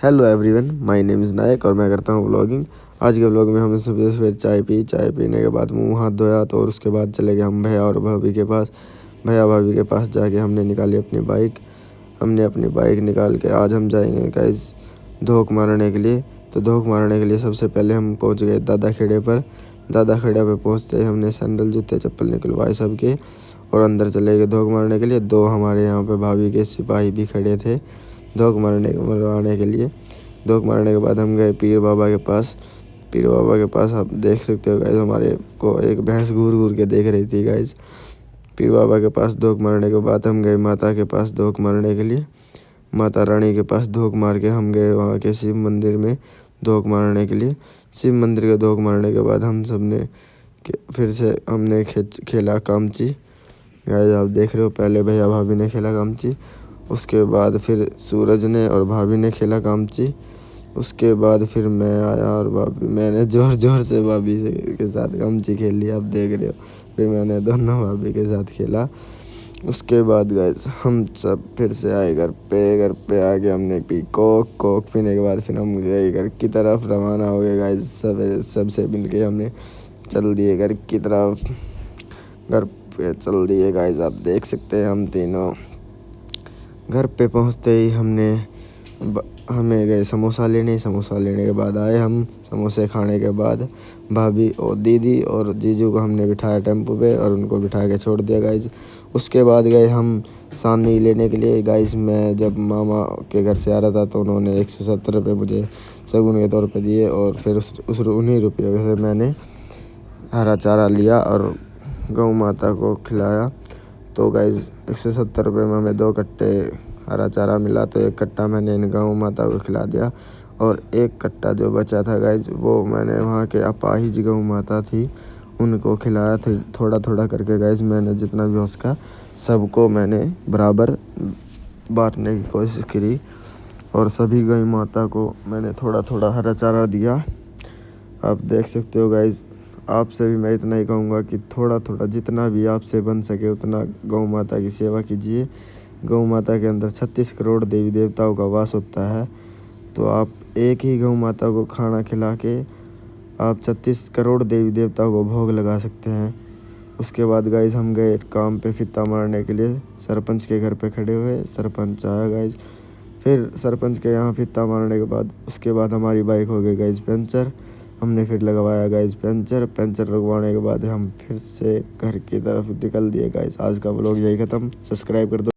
Hello everyone, my name is Nayak और मैं करता हूँ व्लॉगिंग। आज के व्लॉग में हमने सुबह सुबह चाय पीने के बाद मुंह हाथ धोया तो और उसके बाद चले गए हम भैया और भाभी के पास। भैया भाभी के पास जाके हमने निकाली अपनी बाइक। हमने अपनी बाइक निकाल के आज हम जाएंगे गाइस धोख मारने के लिए। तो धोख मारने के लिए सबसे पहले हम पहुँच गए दादा खेड़े पर। दादा खेड़े पर पहुँचते ही हमने सैंडल जूते चप्पल निकलवाए सबके और अंदर चले गए धोख मारने के लिए। दो हमारे यहाँ पे भाभी के सिपाही भी खड़े थे धोख मरवाने के लिए। धोख मारने के बाद हम गए पीर बाबा के पास। पीर बाबा के पास आप देख सकते हो गाइस, हमारे को एक भैंस घूर घूर के देख रही थी गाइस। पीर बाबा के पास धोख मारने के बाद हम गए माता के पास धोख मारने के लिए। माता रानी के पास धोख मार के हम गए वहाँ के शिव मंदिर में धोख मारने के लिए। शिव मंदिर के धोख मारने के बाद हम सब ने फिर से हमने खेला कामची। गाइस आप देख रहे हो, पहले भैया भाभी ने खेला कामची, उसके बाद फिर सूरज ने और भाभी ने खेला कामची, उसके बाद फिर मैं आया और मैंने ज़ोर ज़ोर से भाभी के साथ कामची खेल लिया, आप देख रहे हो। फिर मैंने दोनों भाभी के साथ खेला। उसके बाद गाइस हम सब फिर से आए घर पे आके हमने पी कोक पीने के बाद फिर हम गए घर की तरफ रवाना हो गए गाइस। सबसे मिल के हमने चल दिए घर की तरफ। घर पे चल दिए गाइस, आप देख सकते हैं हम तीनों। घर पे पहुंचते ही हमें गए समोसा लेने के बाद आए हम। समोसे खाने के बाद भाभी और दीदी और जीजू को हमने बिठाया टेम्पो पे और उनको बिठा के छोड़ दिया गाइस। उसके बाद गए हम सानी लेने के लिए गाइस। मैं जब मामा के घर से आ रहा था तो उन्होंने 170 रुपये मुझे शगुन के तौर पे दिए और फिर उन्हीं रुपयों से मैंने हरा चारा लिया और गौ माता को खिलाया। तो गाइस 170 रुपये में हमें 2 कट्टे हरा चारा मिला, तो 1 कट्टा मैंने इन गौ माता को खिला दिया और 1 कट्टा जो बचा था गाइस वो मैंने वहाँ के अपाहिज गौ माता थी उनको खिलाया था थोड़ा थोड़ा करके गाइस। मैंने जितना भी हो सका सबको मैंने बराबर बांटने की कोशिश करी और सभी गौ माता को मैंने थोड़ा थोड़ा हरा चारा दिया। आप देख सकते हो गाइस, आपसे भी मैं इतना ही कहूँगा कि थोड़ा थोड़ा जितना भी आपसे बन सके उतना गौ माता की सेवा कीजिए। गौ माता के अंदर 36 करोड़ देवी देवताओं का वास होता है, तो आप एक ही गौ माता को खाना खिला के आप 36 करोड़ देवी देवताओं को भोग लगा सकते हैं। उसके बाद गाइस हम गए काम पे फित्ता मारने के लिए। सरपंच के घर पे खड़े हुए, सरपंच आया गाइस। फिर सरपंच के यहाँ फित्ता मारने के बाद उसके बाद हमारी बाइक हो गई गाइस पंचर। हमने फिर लगवाया गाइस पंचर लगवाने के बाद हम फिर से घर की तरफ निकल दिए गाइस। आज का व्लॉग यही ख़त्म। सब्सक्राइब कर दो।